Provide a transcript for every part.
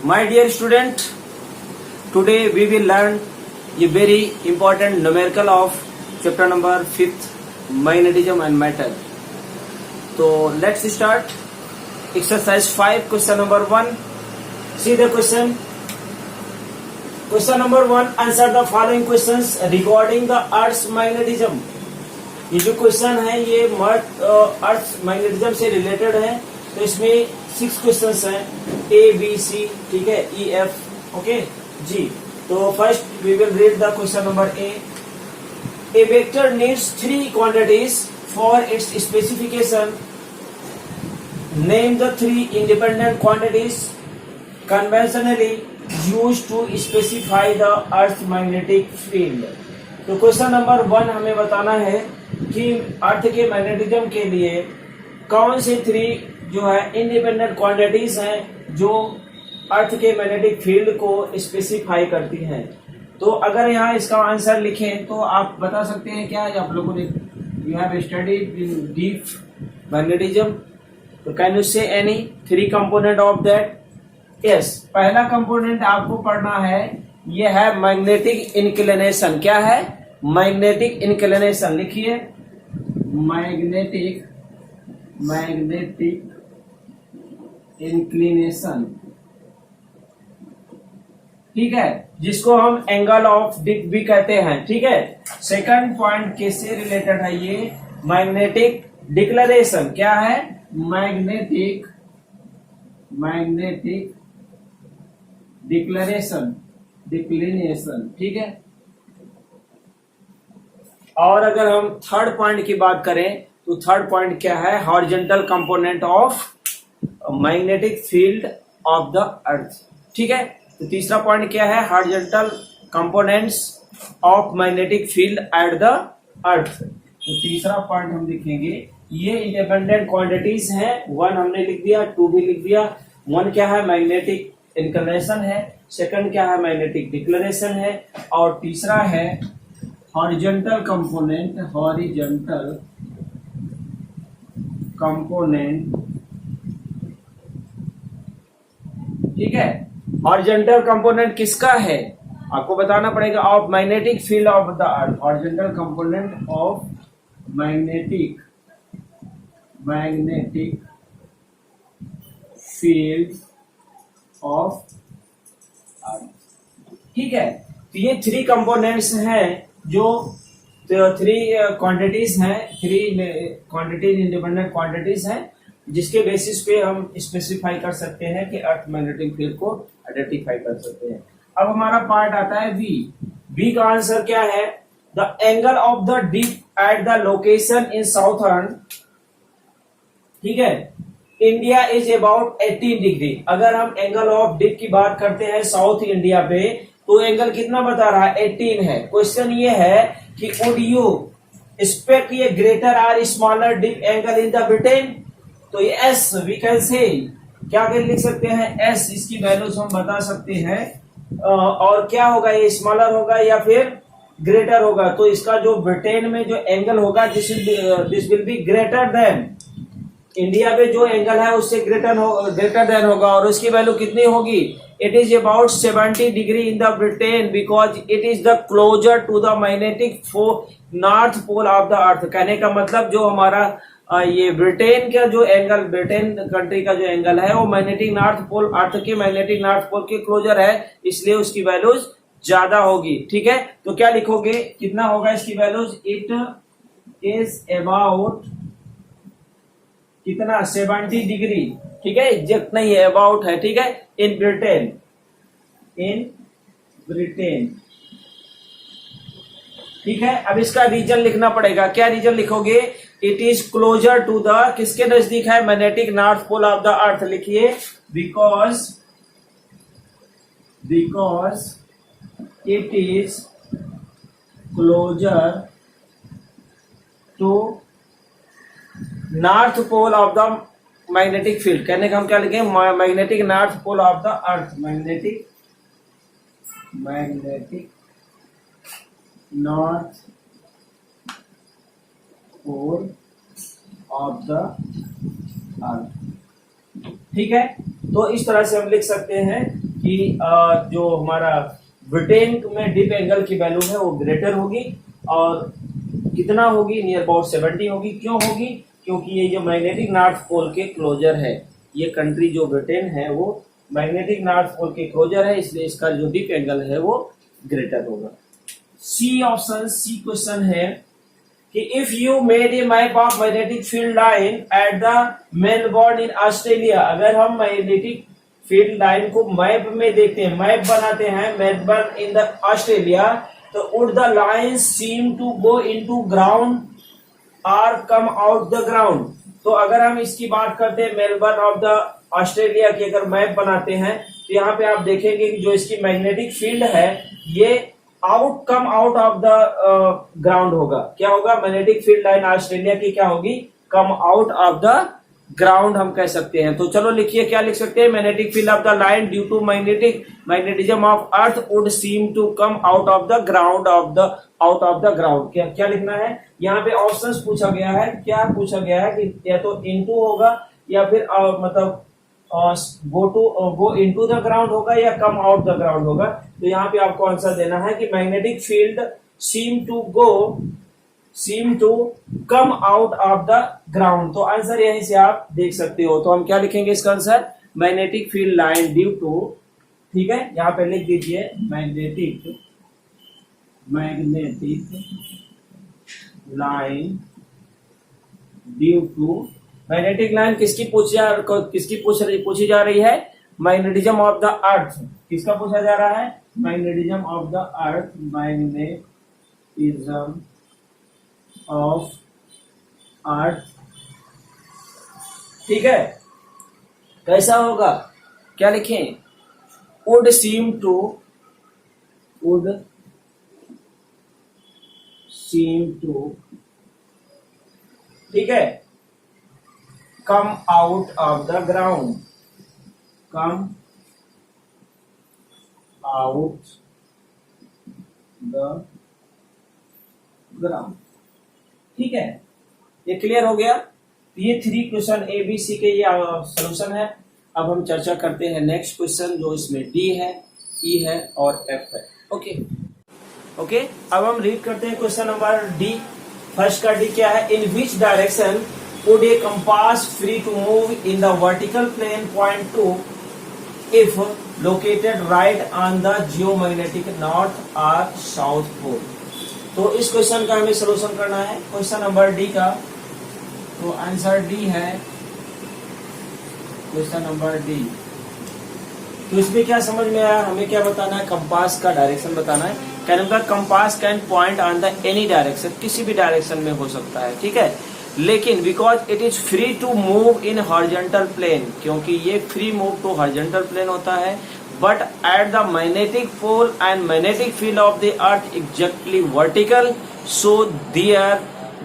My dear student, today we will learn a very important numerical of chapter number 5th, magnetism and matter. So let's start. Exercise 5, question number 1. See the question. Question number 1. Answer the following questions regarding the Earth's magnetism. ये जो question है ये अर्थ magnetism से related है, तो इसमें 6 questions हैं, A B C, ठीक है, ई एफ, ओके जी. तो first we will read the question number a vector needs 3 quantities for its specification. Name the 3 independent quantities conventionally used to specify the earth magnetic field. तो question number 1 हमें बताना है कि अर्थ के magnetism के लिए कौन से 3 जो है इंडिपेंडेंट क्वांटिटीज हैं जो अर्थ के मैग्नेटिक फील्ड को स्पेसिफाई करती हैं. तो अगर यहाँ इसका आंसर लिखें तो आप बता सकते हैं क्या है. आप लोगों ने you have studied in deep magnetism, तो कैन यू से any 3 component of that. Yes, पहला कंपोनेंट आपको पढ़ना है, ये है मैग्नेटिक इंक्लिनेशन. क्या है? Magnetic inclination. लिखिए मैग्नेटिक इंक्लिनेशन, ठीक है, जिसको हम एंगल ऑफ डिक भी कहते हैं. ठीक है, सेकंड पॉइंट किससे रिलेटेड है? ये मैग्नेटिक डिक्लेरेशन. क्या है? मैग्नेटिक डिक्लेरेशन, ठीक है. और अगर हम थर्ड पॉइंट की बात करें तो थर्ड पॉइंट क्या है? Horizontal component of magnetic field of the earth. ठीक है, तो तीसरा पॉइंट क्या है? Horizontal components of magnetic field at the earth. तो तीसरा पॉइंट हम लिखेंगे, ये इंडिपेंडेंट क्वांटिटीज हैं. 1 हमने लिख दिया, 2 भी लिख दिया. 1 क्या है? मैग्नेटिक इंक्लिनेशन है. सेकंड क्या है? मैग्नेटिक डिक्लेरेशन है. और तीसरा है हॉरिजॉन्टल कंपोनेंट, ठीक है. हॉरिजॉन्टल कंपोनेंट किसका है आपको बताना पड़ेगा, of magnetic field of the earth. Horizontal component of magnetic field of earth. ठीक है, तो ये 3 कंपोनेंट्स हैं जो 3 क्वांटिटीज हैं, 3 क्वांटिटीज इंडिपेंडेंट क्वांटिटीज हैं, जिसके बेसिस पे हम स्पेसिफाई कर सकते हैं कि अर्थ मैग्नेटिक फील्ड को आइडेंटिफाई कर सकते हैं. अब हमारा पार्ट आता है बी का आंसर क्या है? The angle of the dip at the location in southern, ठीक है, इंडिया इज अबाउट 18 डिग्री. अगर हम एंगल ऑफ डिप की बात करते हैं साउथ इंडिया पे, तो एंगल कितना बता रहा है? 18 है. क्वेश्चन ये है कि वुड यू एक्सपेक्ट ये ग्रेटर और smaller dip angle in the Britain? तो ये एस वी कैन से, क्या लिख सकते हैं? एस, इसकी वैल्यूज हम बता सकते हैं. और क्या होगा? ये स्मॉलर होगा या फिर ग्रेटर होगा? तो इसका जो ब्रिटेन में जो एंगल होगा this will be greater than. India पे जो एंगल है उससे ग्रेटर देन होगा. और उसकी वैल्यू कितनी होगी? It is about 70 degree in the Britain because it is the closer to the magnetic north pole of the earth. कहने का मतलब जो हमारा ये ब्रिटेन का जो एंगल, ब्रिटेन कंट्री का जो एंगल है वो मैग्नेटिक नॉर्थ पोल, अर्थ के मैग्नेटिक नॉर्थ पोल के क्लोजर है, इसलिए उसकी वैल्यूज ज्यादा होगी. ठीक है, तो क्या लिखोगे? कितना होगा इसकी वैल्यूज? इट इज अबाउट कितना? 70 डिग्री. ठीक है, एग्जैक्ट नहीं है, अबाउट है. ठीक है, इन ब्रिटेन. ठीक है, अब इसका रीजन लिखना पड़ेगा. क्या रीजन लिखोगे? It is closer to the, किसके नजदीक है? Magnetic north pole of the earth. लिखिए because it is closer to north pole of the magnetic field. कहने का हम क्या लिखेंगे? Magnetic north pole of the earth. Magnetic north pole of the earth. ठीक है, तो इस तरह से हम लिख सकते हैं कि जो हमारा ब्रिटेन में डिप एंगल की वैल्यू है वो ग्रेटर होगी, और कितना होगी, नियर अबाउट 70 होगी। क्यों होगी? क्योंकि ये जो मैग्नेटिक नॉर्थ पोल के क्लोजर है, ये कंट्री जो ब्रिटेन है वो मैग्नेटिक नॉर्थ पोल के क्लोजर है, इसलिए इसका जो डिप एंगल है वो ग्रेटर होगा। सी ऑप्शन, सी क्वेश्चन है कि if you made a map of magnetic field line at the Melbourne in Australia, अगर हम मैग्नेटिक फील्ड लाइन को मैप में देखते हैं, मैप बनाते हैं मेलबर्न इन द ऑस्ट्रेलिया, तो would the line seem to go into ground और कम आउट द ग्राउंड। तो अगर हम इसकी बात करते हैं मेलबर्न ऑफ द ऑस्ट्रेलिया की अगर मैप बनाते हैं, तो यहाँ पे आप देखेंगे कि जो इसकी मैग्नेटिक फील्ड है ये कम आउट ऑफ द ग्राउंड होगा। क्या होगा? मैग्नेटिक फील्ड लाइन ऑस्ट्रेलिया की क्या होगी? कम आउट ऑफ द ग्राउंड हम कह सकते हैं। तो चलो लिखिए, क्या लिख सकते हैं? Magnetic field of the line due to magnetism of earth would seem to come out of the ground out of the ground. क्या लिखना है? यहाँ पे ऑप्शंस पूछा गया है। क्या पूछा गया है कि या तो इनटू होगा या फिर मतलब गो इनटू द ग्राउंड होगा या कम आउट द ग्राउंड होगा। तो यहाँ पे आपको आंसर देना है कि magnetic field seem to come out of the ground. तो आंसर यहीं से आप देख सकते हो। तो हम क्या लिखेंगे इसका answer? Magnetic field line due to, ठीक है, यहाँ पे लिख दीजिए magnetic line due to, magnetic line किसकी पूछी जा रही है? Magnetism of the earth. किसका पूछा जा रहा है? Magnetism of the earth, magnetism of earth, ठीक है। कैसा होगा? क्या लिखें? वुड सीम टू, ठीक है, कम out of the ground, come out the ground, ठीक है। ये क्लियर हो गया? ये 3 क्वेश्चन ए बी सी के ये सोल्यूशन है। अब हम चर्चा करते हैं नेक्स्ट क्वेश्चन, जो इसमें डी है, ई है और एफ है। ओके, अब हम रीड करते हैं क्वेश्चन नंबर डी। फर्स्ट का डी क्या है? In which direction would a compass free to move in the vertical plane point 2 if located right on the geomagnetic north or south pole? तो इस question का हमें solution करना है, question number D का। तो आंसर डी है question number D. तो इसमें क्या समझ में आया? हमें क्या बताना है? कंपास का डायरेक्शन बताना है। कहने compass can point on the any direction, किसी भी डायरेक्शन में हो सकता है, ठीक है। लेकिन because it is free to move in horizontal plane, क्योंकि ये free move to horizontal plane होता है, but at the magnetic pole and magnetic field of the earth exactly vertical, so there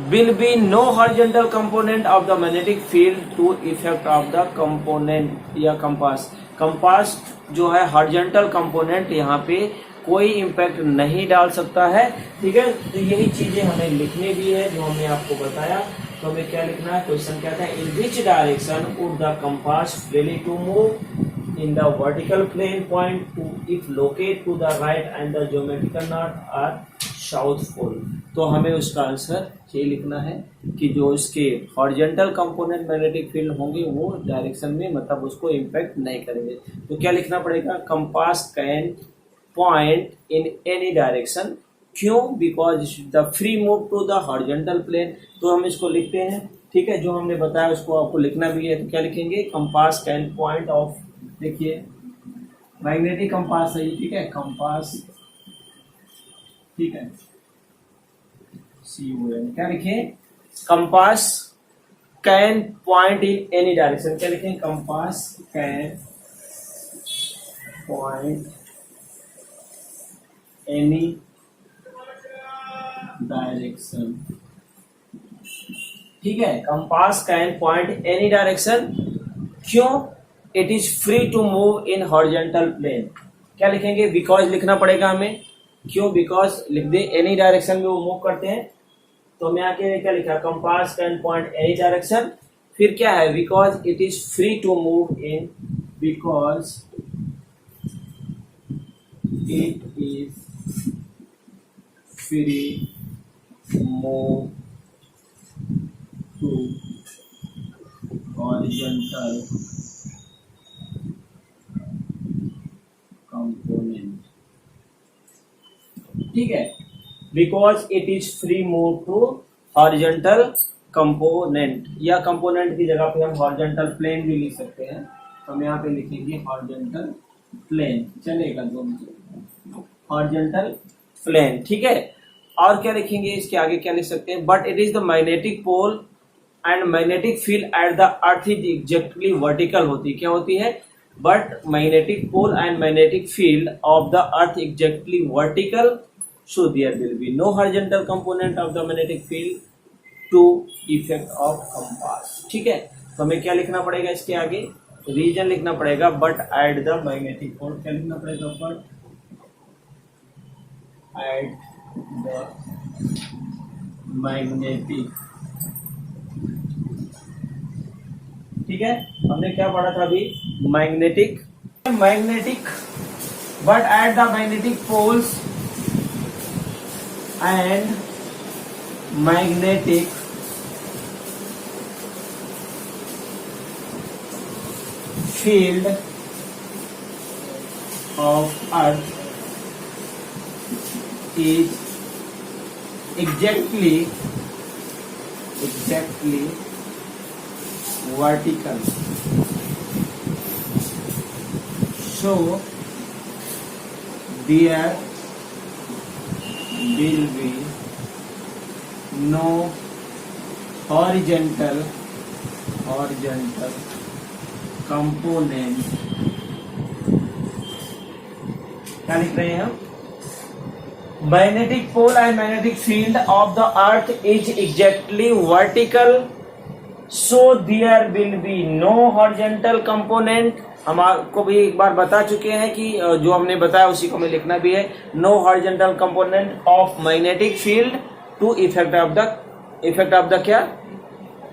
will be no horizontal component of the magnetic field to effect of the component या compass. Compass जो है horizontal component यहाँ पे कोई impact नहीं डाल सकता है, ठीक है। तो यही चीजें हमें लिखनी भी है जो हमने आपको बताया। तो हमें क्या लिखना है? क्वेश्चन कहता है in which direction would the compass freely to move in the vertical plane point to if locate to the right and the geometrical north or south pole. तो हमें उसका आंसर ये लिखना है कि जो इसके हॉरिजॉन्टल कंपोनेंट मैग्नेटिक फील्ड होंगे वो डायरेक्शन में मतलब उसको इम्पैक्ट नहीं करेंगे। तो क्या लिखना पड़ेगा? Compass can point in any direction. क्यों? Because the free move to the horizontal plane. तो हम इसको लिखते हैं, ठीक है, जो हमने बताया उसको आपको लिखना भी है। तो क्या लिखेंगे? कंपास कैन पॉइंट ऑफ, देखिए मैग्नेटिक कंपास है, ठीक है, कंपास, ठीक है, CON। क्या लिखें? Compass can point in any direction. क्या लिखें? Compass can point any direction, ठीक है। Compass can point any direction. क्यों? It is free to move in horizontal plane. क्या लिखेंगे? बिकॉज लिखना पड़ेगा हमें। क्यों? बिकॉज लिख दे, एनी डायरेक्शन में वो मूव करते हैं। तो मैं आके क्या लिखा? Compass can point any direction. फिर क्या है? Because it is free to move in, because it is free move to horizontal component. ठीक है, because it is free move to horizontal component, या कंपोनेंट की जगह पे हम हॉरिजॉन्टल प्लेन भी लिख सकते हैं, तो हम यहाँ पे लिखेंगे हॉरिजॉन्टल प्लेन, चलेगा दोनों हॉरिजॉन्टल प्लेन, ठीक है। और क्या लिखेंगे, इसके आगे क्या लिख सकते हैं, but it is the magnetic pole and magnetic field at the earth is exactly vertical होती, क्या होती है, but magnetic pole and magnetic field of the earth exactly vertical, so there will be no horizontal component of the magnetic field to effect of compass, ठीक है। तो हमें क्या लिखना पड़ेगा, इसके आगे रीजन लिखना पड़ेगा, but at the magnetic pole, क्या लिखना पड़ेगा, बट एट द मैग्नेटिक, ठीक है। हमने क्या पढ़ा था अभी, magnetic, but at the magnetic poles and magnetic field of earth is exactly vertical, so there will be no horizontal component, क्या लिख रहे हैं हम, magnetic pole and magnetic field of the earth is exactly vertical, so there will be no horizontal component. हम आपको भी एक बार बता चुके हैं कि जो हमने बताया उसी को हमें लिखना भी है, no horizontal component of magnetic field to effect of the क्या,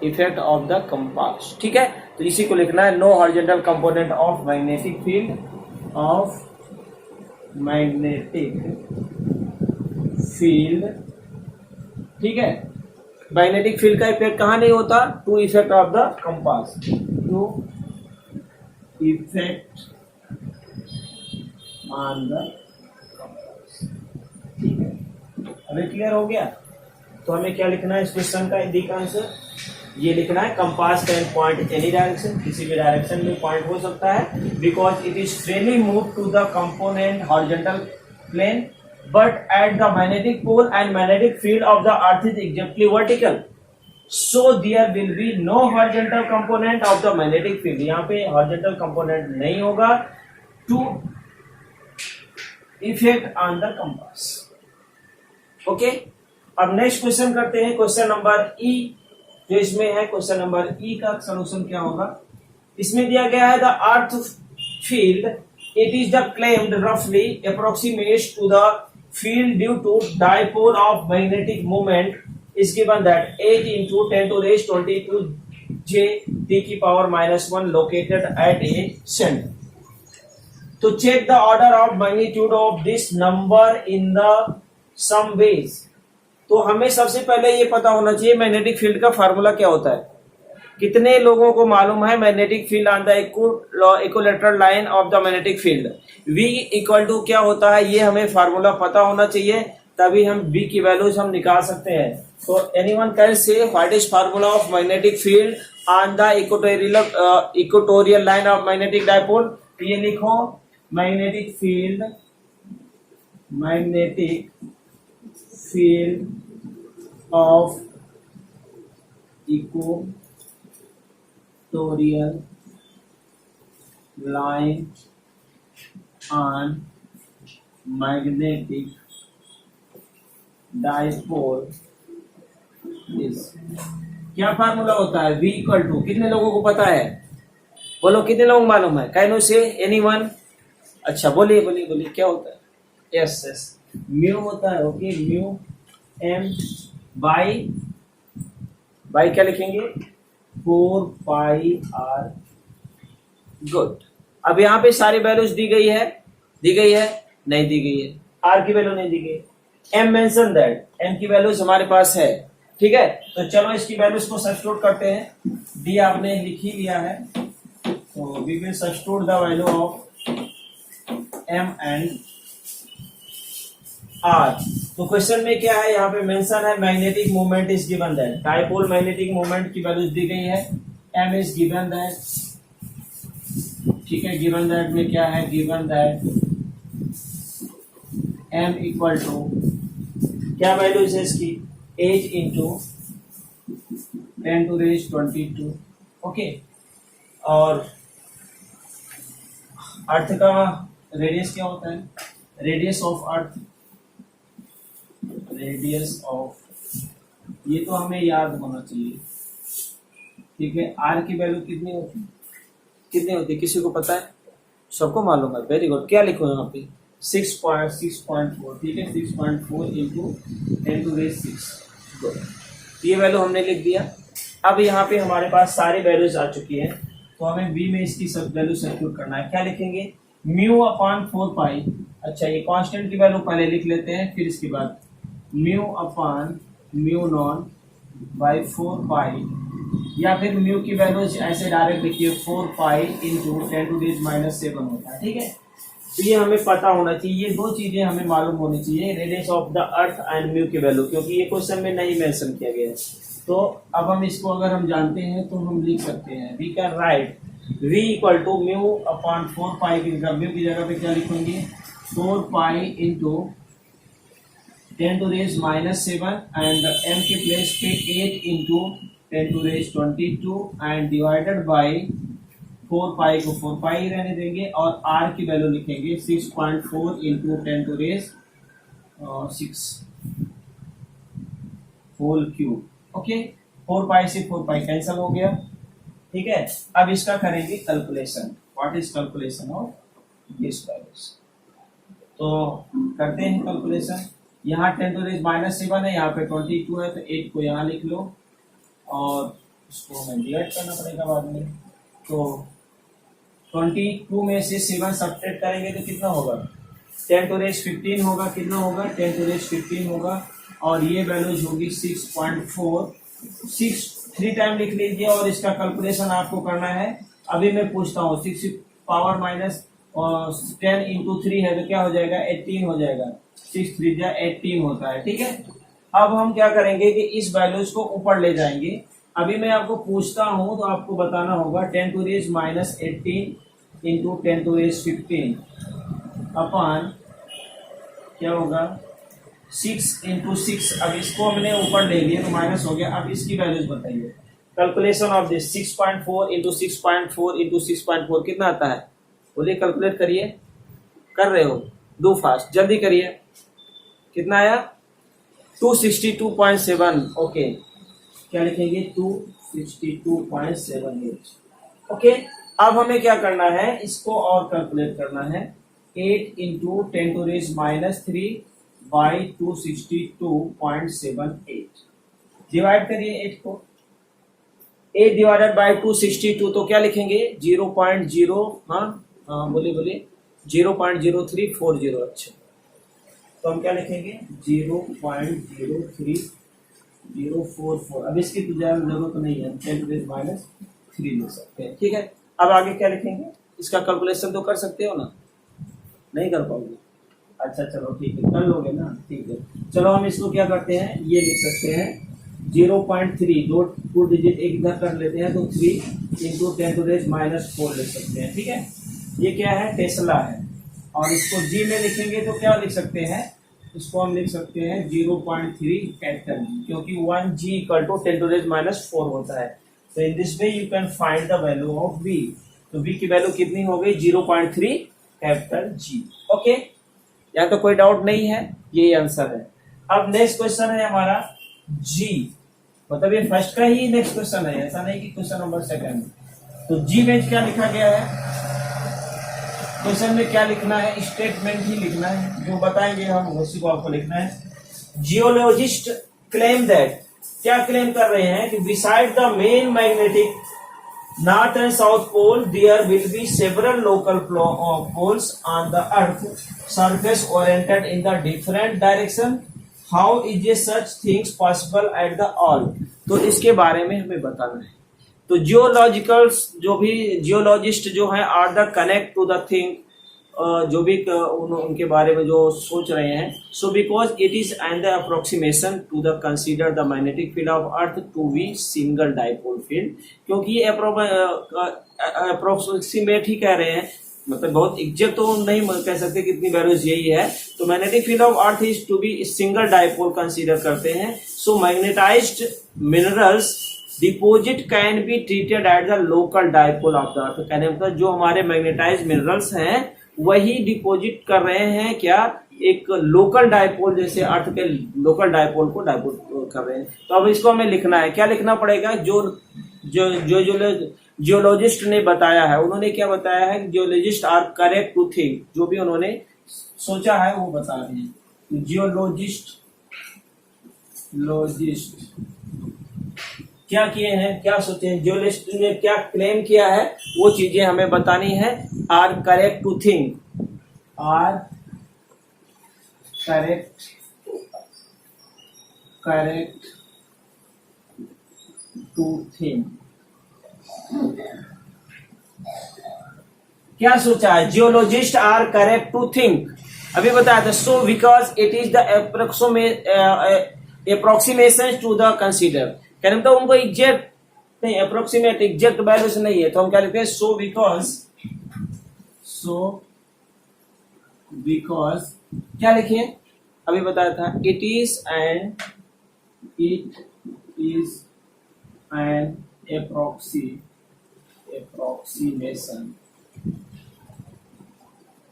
इफेक्ट ऑफ द कंपास, ठीक है। तो इसी को लिखना है, no horizontal component of magnetic field ठीक है। मैग्नेटिक फील्ड का इफेक्ट कहाँ नहीं होता, to effect of the compass, to effect on the compass, ठीक है। अभी क्लियर हो गया, तो हमें क्या लिखना है इस क्वेश्चन का, डी का आंसर ये लिखना है, compass can point any direction, किसी भी डायरेक्शन में पॉइंट हो सकता है, because it is freely move to the component horizontal plane, but at the magnetic pole and magnetic field of the earth is exactly vertical, so there will be no horizontal component of the magnetic field, यहाँ पे horizontal component नहीं होगा to effect on the compass, okay। अब next question करते हैं, question number ई, जो इसमें है क्वेश्चन नंबर ई का सोल्यूशन क्या होगा, इसमें दिया गया है the earth field, it is the claimed रफली approximates to the field due to dipole of magnetic moment is given that 8 into 10 to raise 22 j t की power -1 located at a center. To check the order of magnitude of this number in the some ways, तो हमें सबसे पहले ये पता होना चाहिए magnetic field का फार्मूला क्या होता है। कितने लोगों को मालूम है magnetic field on the equilateral line of the magnetic field, V equal to क्या होता है, ये हमें फार्मूला पता होना चाहिए, तभी हम B की वैल्यूज हम निकाल सकते हैं। तो anyone can say what is formula of magnetic field on the equatorial line of magnetic dipole, ये लिखो, magnetic field of equatorial line on magnetic dipole is, क्या फार्मूला होता है, V इक्वल टू, कितने लोगों को पता है, बोलो कितने लोगों को मालूम है, कैन यू से एनीवन, अच्छा बोलिए बोलिए बोलिए क्या होता है, यस म्यू होता है, ओके, म्यू एम बाई क्या लिखेंगे, 4 पाई आर, गुड। अब यहाँ पे सारी वैल्यूज दी गई है, नहीं दी गई है, आर की वैल्यू नहीं दी गई, एम मेंशन दैट, एम की वैल्यूज हमारे पास है, ठीक है। तो चलो इसकी वैल्यूज को सब्स्टिट्यूट करते हैं, डी आपने लिख ही लिया है, तो we will substitute the value of M and R. तो क्वेश्चन में क्या है, यहाँ पे मेंशन है magnetic moment is given that, dipole magnetic moment की वैल्यूज दी गई है, एम इज गिवन दैट, ठीक है। गिवन दैट में क्या है, given that M equal to क्या वैल्यूज है इसकी, 8 इंटू 10⁻²2, ओके। और अर्थ का रेडियस क्या होता है, radius of earth, radius of, ये तो हमें याद होना चाहिए, ठीक है। आर की वैल्यू कितनी होती है, कितनी होती है, किसी को पता है, सबको मालूम है, वेरी गुड। क्या लिखो यहाँ पे, 6.4, ठीक है, 6.4 इंटू 10⁻6, ये वैल्यू हमने लिख दिया। अब यहाँ पे हमारे पास सारी वैल्यूज आ चुकी है, तो हमें बी में इसकी सब वैल्यू सब्स्टिट्यूट करना है। क्या लिखेंगे, म्यू अपॉन 4 पाई, अच्छा ये कांस्टेंट की वैल्यू पहले लिख लेते हैं, फिर इसके बाद mu upon mu non by 4 पाई, या फिर म्यू की वैल्यूज ऐसे डायरेक्ट लिखिए 4 पाई इंटू 10⁻7 होता है, ठीक है। तो ये हमें पता होना चाहिए, ये दो चीजें हमें मालूम होनी चाहिए, radius of the earth and mu की वैल्यू, क्योंकि ये क्वेश्चन में नहीं मेंशन किया गया है। तो अब हम इसको अगर हम जानते हैं तो हम लिख सकते हैं, we can write v equal to mu upon 4 pi की जगह, म्यू की जगह पे क्या लिखेंगे, 4 पाई इंटू 10⁻7 एंड m के प्लेस पे 8 into 10⁻22 and divided by 4 pi को 4 पाई ही रहने देंगे, और r की वैल्यू लिखेंगे 6.4 इंटू 10⁻6 होल क्यूब, ओके। 4 पाई से 4 पाई कैंसिल हो गया, ठीक है। अब इसका करेंगे calculation, what is calculation of this values, तो करते हैं कैलकुलेशन। यहाँ 10⁻7 है, यहाँ पे 22 है, तो 8 को यहाँ लिख लो, और इसको हमें डिवाइड करना पड़ेगा बाद में। तो 22 में से 7 सब्ट्रैक्ट करेंगे तो कितना होगा, 10⁻15 होगा, कितना होगा 10⁻15 होगा, और ये वैल्यूज होगी 6.4, 6 3 टाइम लिख लीजिए, और इसका कैलकुलेशन आपको करना है। अभी मैं पूछता हूँ, 6 पावर माइनस 10 इंटू 3 है तो क्या हो जाएगा, 18 हो जाएगा, 6 3 जा 18 होता है, ठीक है। अब हम क्या करेंगे कि इस वैल्यूज को ऊपर ले जाएंगे। अभी मैं आपको पूछता हूं तो आपको बताना होगा 10⁻18 इंटू 10⁻15 अपॉन क्या होगा 6 इंटू 6। अब इसको हमने ऊपर ले लिया तो माइनस हो गया। अब इसकी वैल्यूज बताइए, calculation of this 6.4 into 6.4 into 6.4 कितना आता है, बोलिए कैलकुलेट करिए, कर रहे हो, दो फास्ट जल्दी करिए, कितना आया 262.7, ओके। क्या लिखेंगे 262.78, ओके। अब हमें क्या करना है, इसको और कैलकुलेट करना है, 8 इंटू 10⁻³ बाई 262.78, डिवाइड करिए 8 को, 8 डिवाइडेड बाई 262, तो क्या लिखेंगे 0.0, हाँ बोलिए 0.0340, अच्छा तो हम क्या लिखेंगे 0.03044। अब इसकी तो जरूरत नहीं है, 10⁻³ ले सकते हैं, ठीक है। अब आगे क्या लिखेंगे, इसका कैलकुलेशन तो कर सकते हो ना, नहीं कर पाओगे, अच्छा चलो ठीक है, कर लोगे ना, ठीक है। चलो हम इसको क्या करते हैं, ये लिख सकते हैं 0.3, दो डिजिट एक इधर कर लेते हैं, तो 3 इंटू 10⁻⁴ लिख सकते हैं, ठीक है। ये क्या है, टेस्ला है, और इसको जी में लिखेंगे तो क्या लिख सकते हैं, इसको हम लिख सकते हैं 0.3 कैपिटल जी, क्योंकि 1 जी इक्वल टू 10⁻⁴ होता है। तो in this way you can find the value of B, तो बी की वैल्यू कितनी हो गई 0.3 कैपिटल जी, ओके। यहाँ तो कोई डाउट नहीं है, यही आंसर है। अब नेक्स्ट क्वेश्चन है हमारा जी, मतलब ये फर्स्ट का ही नेक्स्ट क्वेश्चन है, ऐसा नहीं कि क्वेश्चन नंबर सेकंड। तो जी में क्या लिखा गया है, क्वेश्चन में क्या लिखना है, स्टेटमेंट ही लिखना है, जो बताएंगे हम उसी को आपको लिखना है। जियोलॉजिस्ट क्लेम दैट, क्या क्लेम कर रहे हैं कि beside the main magnetic north and south pole, there will be several local poles on the earth surface oriented in the different direction. How is a such things possible at the all? तो इसके बारे में हमें बताना है। तो जियोलॉजिकल्स जो भी जियोलॉजिस्ट जो है are the connect to the thing, जो भी उनके बारे में जो सोच रहे हैं। So because it is and the approximation to the consider the magnetic field of earth to be single dipole field, क्योंकि ये अप्रोक्सीमेट ही कह रहे हैं, मतलब बहुत एग्जैक्ट तो नहीं कह सकते कितनी वैल्यूज यही है। तो magnetic field of earth is to be single dipole consider करते हैं। So magnetized minerals deposit can be treated at the local dipole of the earth. कहने मतलब जो हमारे मैग्नेटाइज्ड मिनरल्स हैं वही डिपोजिट कर रहे हैं क्या, एक लोकल डाइपोल, जैसे अर्थ के लोकल डाइपोल को डाइपोल कर रहे हैं। तो अब इसको हमें लिखना है, क्या लिखना पड़ेगा, जो जो जो जियोलॉजिस्ट ने बताया है, उन्होंने क्या बताया है, geologist are correct to think, जो भी उन्होंने सोचा है वो बता रहे हैं। जियोलॉजिस्ट क्या किए हैं, क्या सोचे हैं, जियोलॉजिस्ट ने क्या क्लेम किया है, वो चीजें हमें बतानी है। Are correct to think, are correct to think. क्या सोचा है, geologist are correct to think, अभी बताया था। So because it is the approximation to the consider, कहने तो उनको एग्जैक्ट नहीं, अप्रोक्सीमेट एग्जैक्ट वैल्यूज नहीं है, तो हम क्या लिखते हैं, सो बिकॉज क्या लिखे, अभी बताया था, इट इज एन अप्रोक्सीमेशन।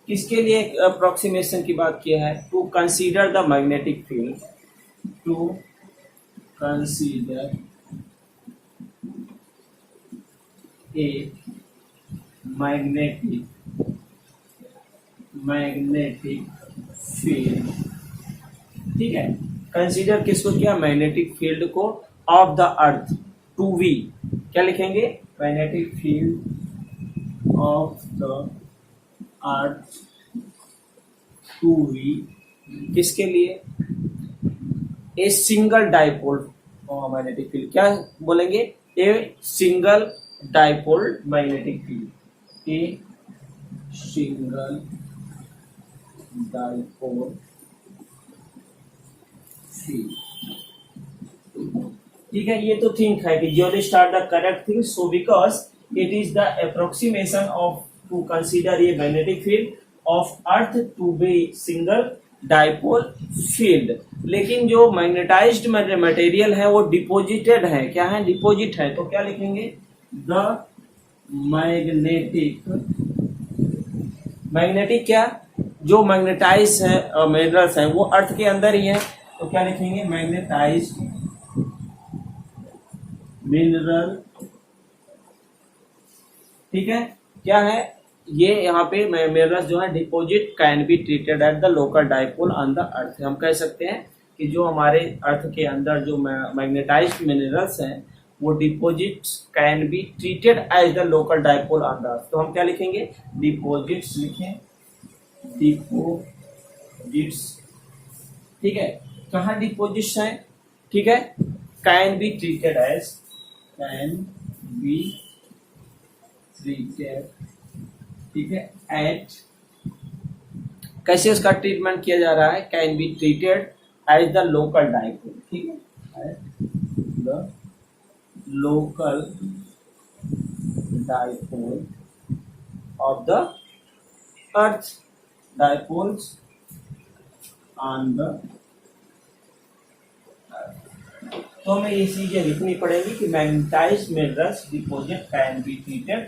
किसके लिए अप्रोक्सीमेशन की बात किया है, to consider the magnetic field, to consider a magnetic field, ठीक है। कंसीडर किसको किया, मैग्नेटिक फील्ड को, of the earth to we, क्या लिखेंगे, magnetic field of the earth to we, किसके लिए, a single dipole magnetic field, क्या बोलेंगे, a single dipole magnetic field, a single dipole field, ठीक है। ये तो थिंक है कि geologist are the correct thing, so because it is the approximation of to consider a magnetic field of earth to be single dipole field. लेकिन जो magnetised material है वो डिपोजिटेड है, क्या है, डिपोजिट है, तो क्या लिखेंगे, द मैग्नेटिक क्या, जो मैग्नेटाइज है मिनरल्स है वो अर्थ के अंदर ही है, तो क्या लिखेंगे, मैग्नेटाइज्ड मिनरल, ठीक है। क्या है ये, यहाँ पे मिनरल्स जो है deposit can be treated at the local dipole on the अर्थ। हम कह सकते हैं कि जो हमारे अर्थ के अंदर जो मैग्नेटाइज्ड मिनरल्स हैं वो deposits can be treated as the local dipole on the earth. तो हम क्या लिखेंगे, डिपोजिट्स लिखें, डिपोजिट्स, ठीक है। कहाँ डिपोजिट्स हैं, ठीक है, can be treated as, can be treated, ठीक है, एट, कैसे उसका ट्रीटमेंट किया जा रहा है, can be treated as the local dipole, ठीक है, at the local dipole of the earth, dipoles on the earth. तो हमें ये चीजें लिखनी पड़ेगी कि magnetized minerals deposit can be treated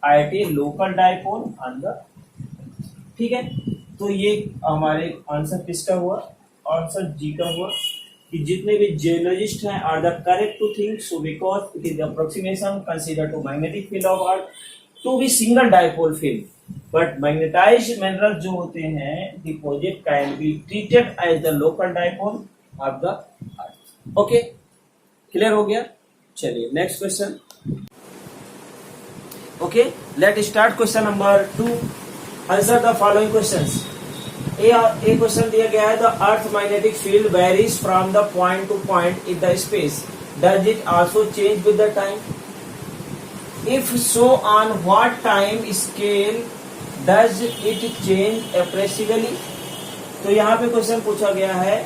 at a local dipole on the, ठीक है। तो ये हमारे आंसर किसका हुआ, आंसर जी का हुआ, कि जितने भी जियोलॉजिस्ट हैं are the correct to think, so because it is approximation consider to magnetic field of earth to be single dipole field, but magnetized minerals जो होते हैं deposit can be treated as the local dipole of the earth. Okay, clear हो गया। चलिए next question. Okay, let start question number 2. Answer the following questions. A question दिया गया है, the earth magnetic field varies from the point to point in the space, does it also change with the time? If so, on what time scale does it change appreciably? तो यहाँ पे question पूछा गया है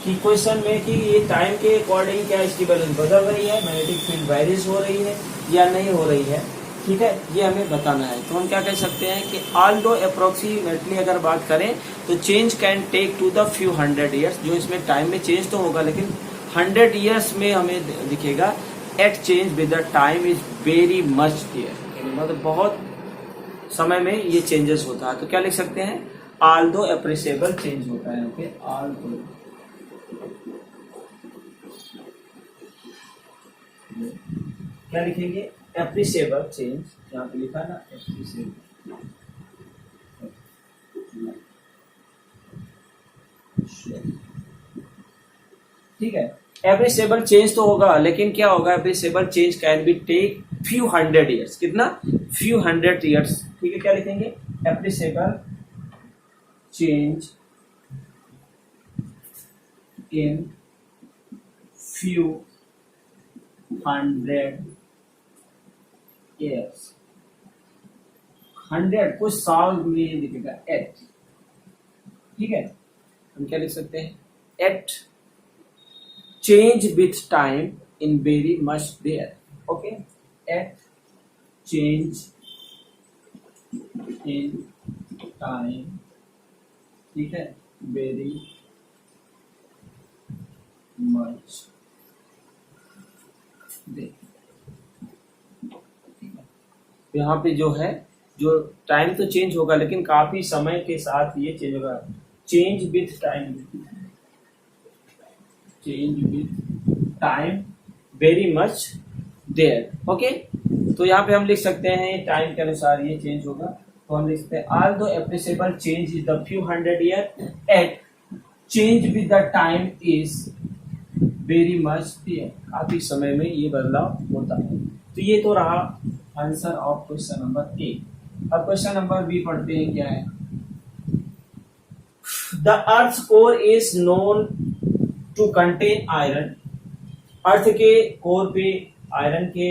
कि question में कि ये टाइम के अकॉर्डिंग क्या इसकी वैल्यू बदल रही है, मैग्नेटिक फील्ड वेरीज हो रही है या नहीं हो रही है. ठीक है, ये हमें बताना है. तो हम क्या कह सकते हैं कि ऑल्दो अप्रोक्सीमेटली अगर बात करें तो change can take to the few 100 years. जो इसमें टाइम में चेंज तो होगा लेकिन 100 ईयर्स में हमें दिखेगा. At change with the time is very much there, मतलब बहुत समय में ये चेंजेस होता है. तो क्या लिख सकते हैं, ऑल्दो अप्रिशिएबल चेंज होता है. ओके, ऑल्दो क्या लिखेंगे, एप्रिशिएबल चेंज. यहाँ पे लिखा ना एप्रिशिएबल. ठीक है, एप्रिशिएबल चेंज तो होगा लेकिन क्या होगा, appreciable change can be take few 100 years. कितना, फ्यू 100 ईयर्स. ठीक है, क्या लिखेंगे, appreciable change in few 100 years. 100 कुछ साल में दिखेगा एट. ठीक है, हम क्या लिख सकते हैं, at change with time in very much there. Okay, at change in time. ठीक है, वेरी मच देयर. यहाँ पे जो है, जो टाइम तो चेंज होगा लेकिन काफी समय के साथ ये चेंज होगा. Change with time, change with time very much there. Okay, तो यहाँ पे हम लिख सकते हैं टाइम के अनुसार ये चेंज होगा. तो हम लिखते हैं although appreciable change is the few 100 year, at change with the time is very much there. काफी समय में ये बदलाव होता है. तो ये तो रहा answer of question number A. अब क्वेश्चन नंबर बी पढ़ते हैं. क्या है, the earth core is known to contain iron. Earth के कोर पे आयरन के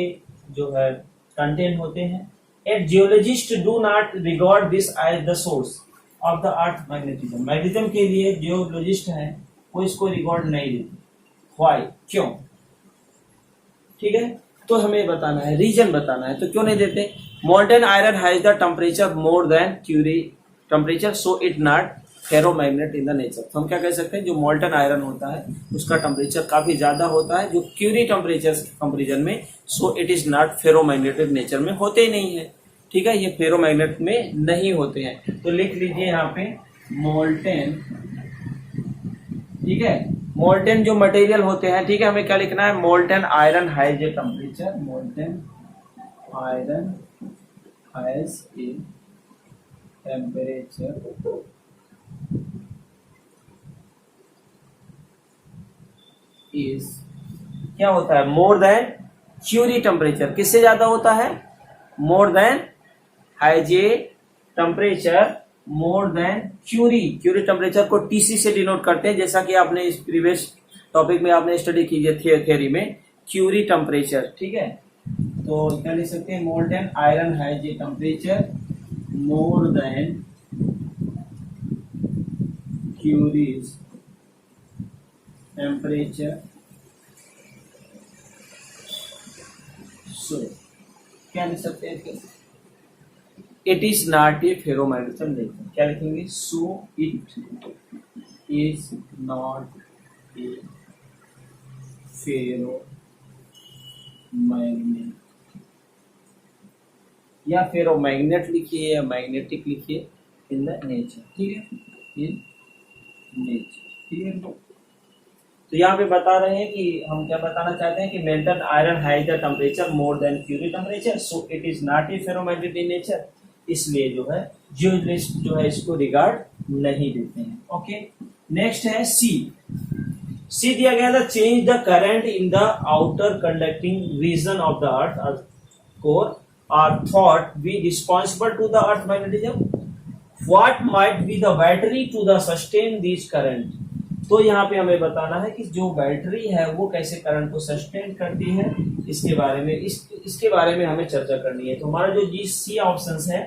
जो है कंटेन होते हैं. At geologist do not regard this as the source of the earth magnetism. Magnetism के लिए जियोलॉजिस्ट हैं वो इसको रिकॉर्ड नहीं देते. व्हाई, क्यों? ठीक है, तो हमें बताना है, रीजन बताना है. तो क्यों नहीं देते, molten iron has the temperature more than Curie temperature, so it not ferromagnet in the nature. तो हम क्या कह सकते हैं, जो मोल्टन आयरन होता है उसका टेम्परेचर काफी ज्यादा होता है जो क्यूरी टेम्परेचर कंपेरिजन में, सो it is not ferromagnetic nature में होते ही नहीं है. ठीक है, ये फेरोमैग्नेट में नहीं होते हैं. तो लिख लीजिए यहाँ पे मोल्टेन. ठीक है, मोल्टेन जो मटेरियल होते हैं. ठीक है, हमें क्या लिखना है, molten iron has a temperature, molten iron has a temperature is क्या होता है, मोर देन क्यूरी टेम्परेचर. किससे ज्यादा होता है, more than has a temperature more than Curie. Curie temperature को टीसी से डिनोट करते हैं, जैसा कि आपने इस प्रीवियस टॉपिक में आपने स्टडी की है थियोरी में, क्यूरी टेम्परेचर. ठीक है, तो क्या लिख सकते हैं, molten iron has a temperature more than Curie's temperature, so क्या लिख सकते हैं, it is not a ferromagnetism nature. क्या लिखेंगे, so it is not a ferromagnet या फेरोमैग्नेट लिखिए या मैग्नेटिक लिखिए इन द नेचर. ठीक है, इन नेचर. ठीक है, तो यहाँ पे बता रहे हैं कि हम क्या बताना चाहते हैं कि melted iron has the temperature more than Curie temperature, so it is not a ferromagnetic in nature. इसलिए जो है जियोलॉजिस्ट जो है इसको रिगार्ड नहीं देते हैं. ओके, नेक्स्ट है सी. सी दिया गया था, change the current in the outer conducting region of the earth core are thought be responsible to the earth magnetism? What might be the battery to the sustain these current? तो यहाँ पे हमें बताना है कि जो बैटरी है वो कैसे करंट को सस्टेन करती है, इसके बारे में इसके बारे में हमें चर्चा करनी है। तो हमारा जो जी सी ऑप्शंस है,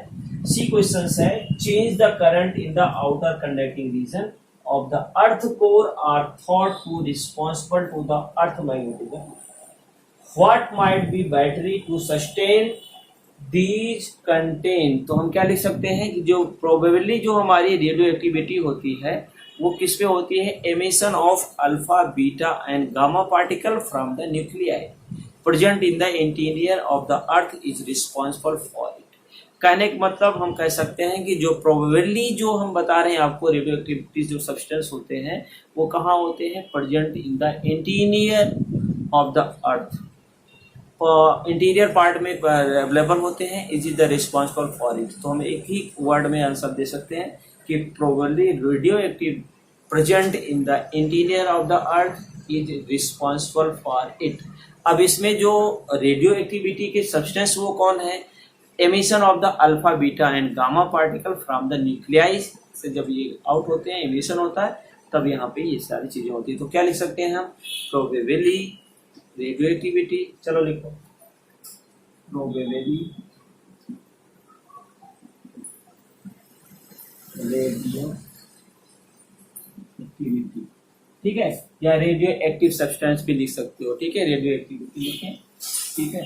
सी क्वेश्चंस है, change the current in the outer conducting region of the earth core are thought to responsible to the earth magnetism. What might be battery to sustain these contain? तो हम क्या लिख सकते हैं कि जो प्रोबेबली जो हमारी रेडियो एक्टिविटी होती है वो किस में होती है? Emission of alpha beta and gamma particle from the nuclei present in the interior of the earth is responsible for it. कहने का मतलब हम कह सकते हैं कि जो प्रोबेबली जो हम बता रहे हैं आपको रेडियो एक्टिविटीज जो सब्सटेंस होते हैं वो कहाँ होते हैं? Present in the interior of the earth, interior part में अवेलेबल होते हैं। Is is the responsible for it. तो हम एक ही वर्ड में आंसर दे सकते हैं कि probably radio active present in the interior of the earth is responsible for it. अब इसमें जो रेडियो एक्टिविटी के सब्सटेंस वो कौन है? Emission of the alpha beta and gamma particle from the nuclei से जब ये आउट होते हैं, एमिशन होता है, तब यहाँ पे ये सारी चीजें होती है। तो क्या लिख सकते हैं हम? प्रोबेबली रेडियो एक्टिविटी, चलो लिखो प्रोबेबली रेडियो एक्टिविटी, ठीक है, या रेडियो एक्टिव सब्सटेंस भी लिख सकते हो, ठीक है, रेडियो एक्टिविटी लिखें, ठीक है।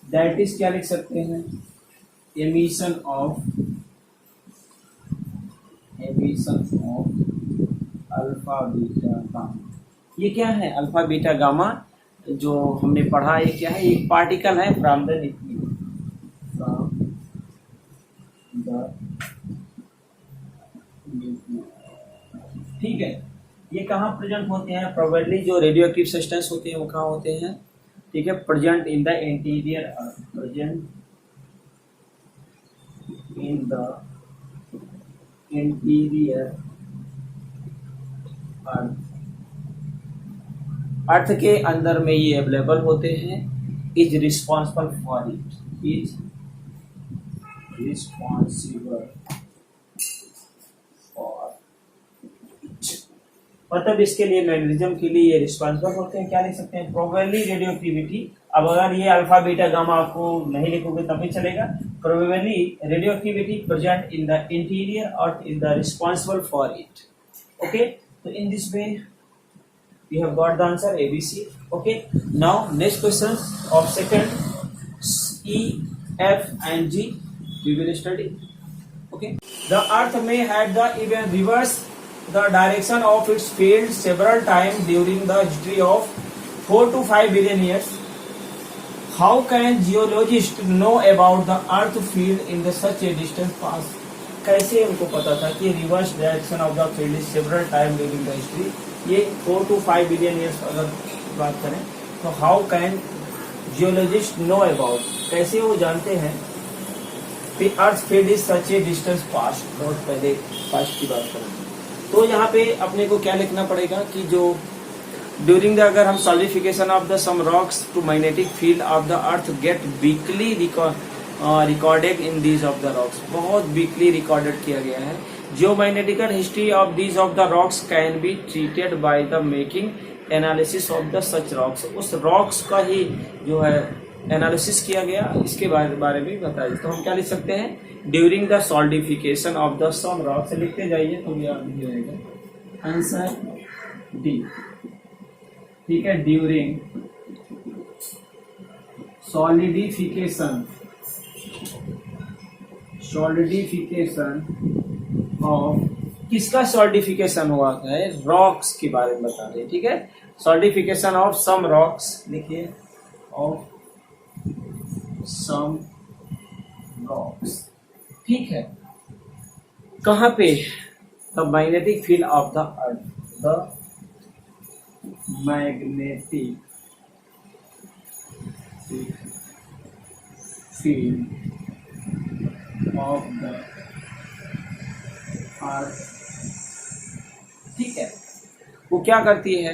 दैट इज क्या लिख सकते हैं? Emission of alpha beta gamma. ये क्या है? अल्फा बीटा गामा जो हमने पढ़ा, ये क्या है? एक पार्टिकल है फ्रॉम द न्यूक्लियस, ठीक है। ये कहाँ प्रेजेंट होते हैं? प्रोबेबली जो रेडियो एक्टिव सब्सटेंस होते हैं वो कहाँ होते हैं? ठीक है, present in the interior, present in the interior earth के अंदर में ये अवेलेबल होते हैं। Is responsible for it, is responsible for, मतलब इसके लिए मैग्नेटिज्म के लिए ये रिस्पॉन्सिबल होते हैं। क्या लिख सकते हैं? Probably radio activity. अब अगर ये अल्फा बीटा गामा आपको नहीं लिखोगे तब भी चलेगा। Probably radio activity present in the interior earth is the responsible for it. Okay, तो in this way we have got the answer ABC. Okay, now next question of second E, F and G we will study. Okay, the earth may have the even reverse the direction of its field several times during the history of 4 to 5 billion years. How can geologists know about the earth field in the such a distance past? कैसे उनको पता था कि reverse direction of the field is several time during the history? ये 4 to 5 billion years अगर बात करें तो how can geologist know about, कैसे वो जानते हैं कि earth field is such a distance past, बहुत पहले पास्ट की बात करें तो यहाँ पे अपने को क्या लिखना पड़ेगा कि जो ड्यूरिंग द, अगर हम solidification of the some rocks to magnetic field of the earth get weakly recorded in these of the rocks, बहुत वीकली रिकॉर्डेड किया गया है। Geomagnetical history of these of the rocks can be treated by the making analysis of the such rocks, उस rocks का ही जो है analysis किया गया, इसके बारे में बताइए। तो हम क्या लिख सकते हैं? During the solidification of the some rocks, लिखते जाइए तो याद नहीं रहेगा। आंसर डी, ठीक है, ड्यूरिंग सॉलिडिफिकेशन ऑफ, किसका सॉलिडिफिकेशन हुआ है? रॉक्स के बारे में बता रहे हैं, ठीक है। सॉलिडिफिकेशन ऑफ सम रॉक्स, लिखिए ऑफ सम रॉक्स, ठीक है। कहाँ पे? The magnetic field of the earth, the magnetic field of the earth, ठीक है। वो क्या करती है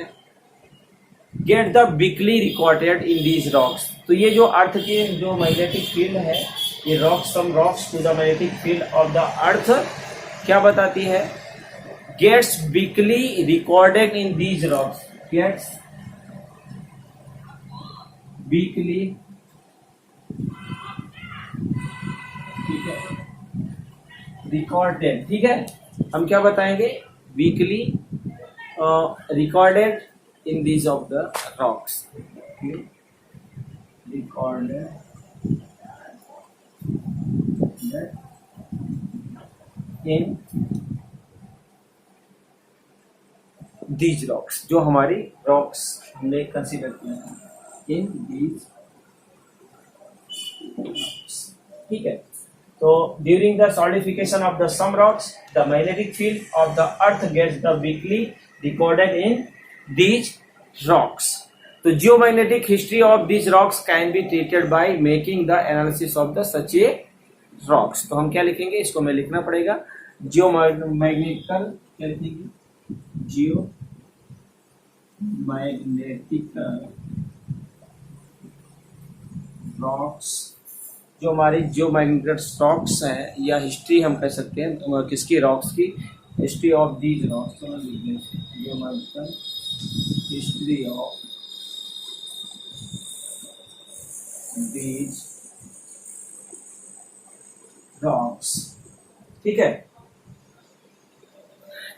get the weakly recorded in these rocks. तो ये जो अर्थ के जो मैग्नेटिक फील्ड है, ये rocks, some rocks to the magnetic field of the earth क्या बताती है, gets weakly recorded in these rocks, gets weakly, ठीक है, रिकॉर्डेड, ठीक है, हम क्या बताएंगे, weakly recorded in these of the rocks, recorded in these rocks, जो हमारी रॉक्स हमने कंसीडर किया है, इन दीज, ठीक है। तो during the solidification of the some rocks the magnetic field of the earth gets the weakly recorded in these rocks. तो geomagnetic history of these rocks can be treated by making the analysis of the such a rocks. तो हम क्या लिखेंगे, इसको मैं लिखना पड़ेगा, जियोमैग्नेटिकल, क्या लिखेंगे, जियो मैग्नेटिकल रॉक्स, जो हमारी जियोमैग्नेटिक रॉक्स हैं, या हिस्ट्री हम कह सकते हैं किसकी, रॉक्स की, history of these rocks, geomagnetical history of these rocks, ठीक है,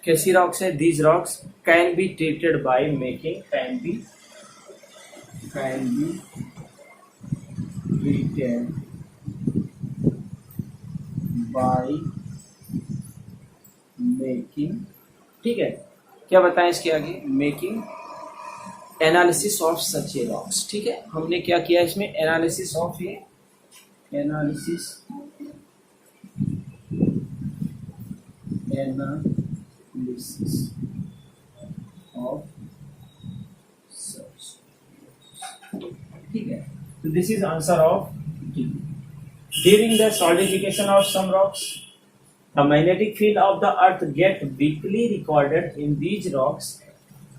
कैसी रॉक्स है, these rocks can be treated by making, can be treated by making, ठीक है, क्या बताएं इसके आगे, making analysis of such a rocks, ठीक है, हमने क्या किया इसमें, एनालिसिस ऑफ, ये एनालिसिस ऑफ सच, ठीक है। So this is answer of D. During the solidification of some rocks, the magnetic field of the earth get weakly recorded in these rocks.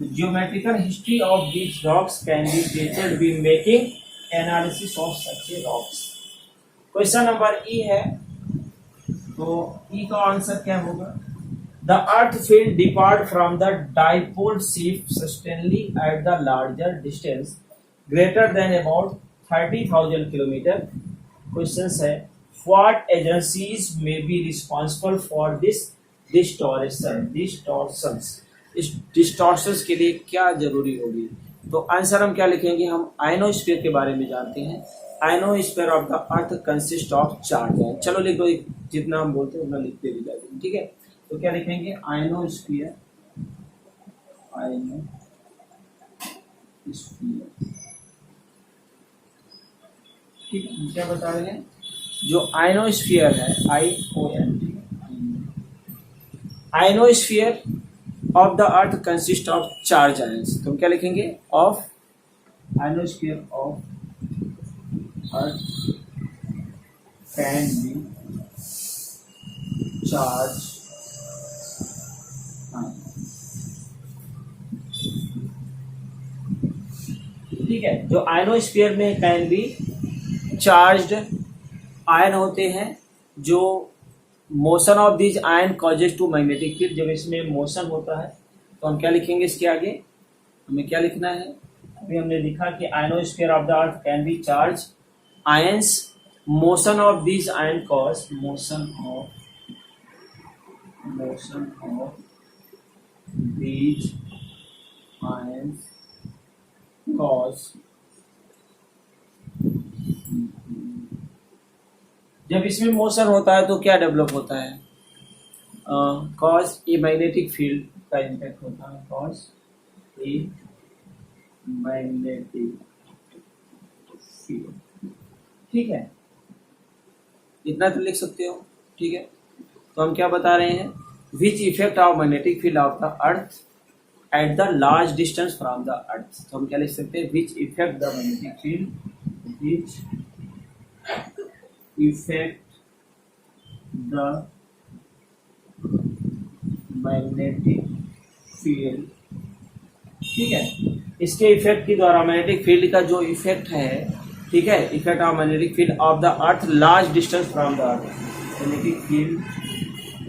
The geometrical history of these rocks can be treated by making analysis of such a rocks. Question number E है, तो E का answer क्या होगा, The earth field depart from the dipole shift sustainably at the larger distance greater than about 30,000 kilometre. Question है, what agencies में be responsible for this distortions, इस distortions के लिए क्या जरूरी होगी। तो आंसर हम क्या लिखेंगे, हम आयनोस्फीयर के बारे में जानते हैं, ionosphere of the earth consist of charge है, चलो लिख दो, जितना हम बोलते हैं उतना लिखते भी जाते हैं, ठीक है। तो क्या लिखेंगे, आयनोस्फीयर, ठीक है, क्या बता रहे हैं, जो आयनोस्फीयर है, ionosphere of the earth consist of charge ions. तो हम क्या लिखेंगे, of ionosphere of earth can be charge, ठीक है, जो आयनोस्फीयर में कैन बी चार्ज्ड आयन होते हैं, जो motion of this ion causes to magnetic field, जब इसमें मोशन होता है तो हम क्या लिखेंगे, इसके आगे हमें क्या लिखना है, अभी हमने लिखा कि ionosphere of the earth can be charge ions, motion of this ion cause, motion of these ions cause, जब इसमें मोशन होता है तो क्या डेवलप होता है, कॉज ए मैग्नेटिक फील्ड का इम्पैक्ट होता है, कॉज ए मैग्नेटिक फील्ड, ठीक है, इतना तो लिख सकते हो, ठीक है। तो हम क्या बता रहे हैं, which effect of magnetic field of the earth at the large distance from the earth. तो हम क्या लिख सकते हैं, which effect the magnetic field, which effect the magnetic field, ठीक है, इसके इफेक्ट के द्वारा मैग्नेटिक फील्ड का जो इफेक्ट है, ठीक है, effect of magnetic field of the earth large distance from the earth, magnetic field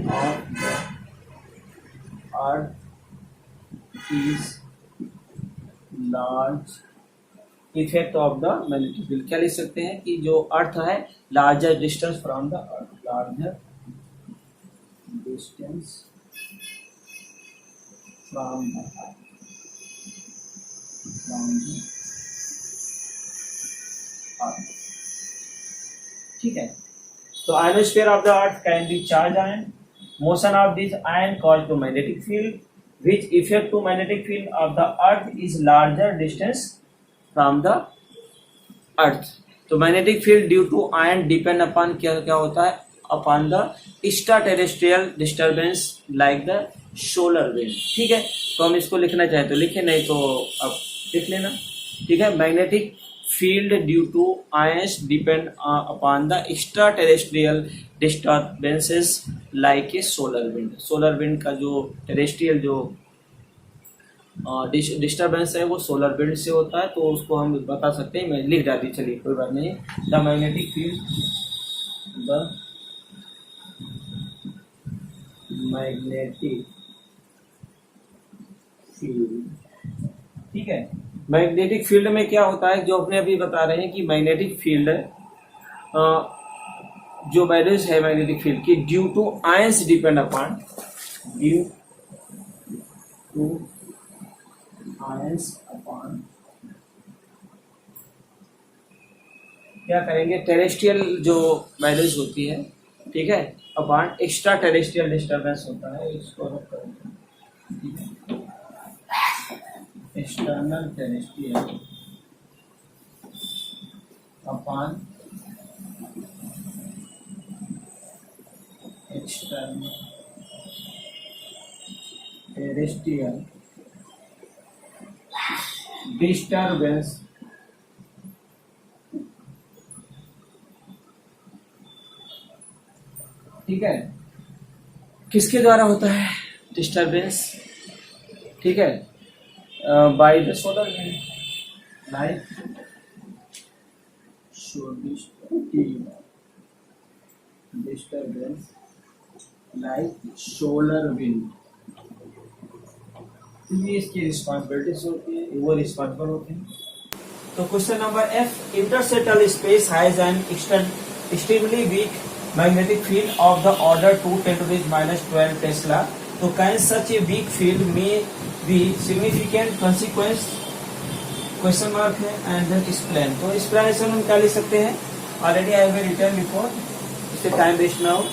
of the earth is large effect of the magnetic field. क्या लिख सकते हैं कि जो अर्थ है larger distance from the earth, larger distance from the earth, ठीक है। तो ionosphere of the earth can be charge ion, motion of this ion called to magnetic field which effect to magnetic field of the earth is larger distance from the earth। तो magnetic field due to ion depend upon क्या क्या होता है, upon the extra terrestrial disturbance like the solar wind, ठीक है। तो हम इसको लिखना चाहे तो लिखे, नहीं तो अब लिख लेना, ठीक है। Magnetic field due to ions depend upon the extra terrestrial disturbances like a solar wind. Solar wind का जो टेरेस्ट्रियल जो डिस्टर्बेंस है वो सोलर विंड से होता है, तो उसको हम बता सकते हैं। मैं लिख डाली, चलिए कोई बात नहीं। The magnetic field, the magnetic field, ठीक है। मैग्नेटिक फील्ड में क्या होता है, जो अपने अभी बता रहे हैं कि मैग्नेटिक फील्ड जो वैल्यूज है मैग्नेटिक फील्ड की due to ions depend upon, due to ions upon क्या करेंगे, टेरेस्ट्रियल जो वैल्यूज होती है, ठीक है, अपॉन एक्स्ट्रा टेरेस्ट्रियल डिस्टर्बेंस होता है, इसको रख करेंगे external terrestrial upon external terrestrial disturbance, ठीक है। किसके द्वारा होता है डिस्टर्बेंस, ठीक है, by the solar wind, by disturbance like solar wind. ये इसकी रिस्पॉन्सिबिलिटीज होती है, वो रिस्पॉन्सिबल होते हैं। तो question number F, interstellar space has an extremely weak magnetic field of the order 2×10⁻12 tesla. तो can such a weak field में be significant consequence, question mark है, एंड देन एक्सप्लेन। तो एक्सप्लेनेशन हम क्या लिख सकते हैं, already I have written before, इससे time waste now.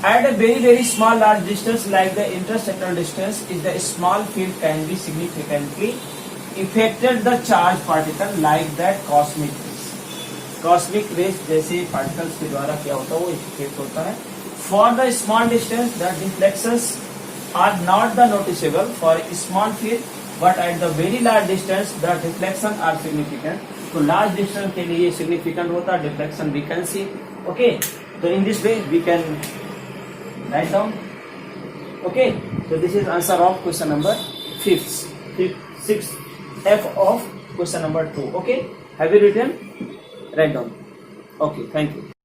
At a very small large distance like the interstellar distance is the small field can be significantly affected the charged particle like that cosmic rays। cosmic rays जैसे particles के द्वारा क्या होता है वो effect होता है। For the small distance the deflections are not the noticeable for a small field but at the very large distance the deflections are significant। तो large distance के लिए significant होता है deflection we can see, okay। तो in this way we can write down, okay। So this is answer of question number 6 F of question number 2, okay। Have you written? Write down, okay, thank you।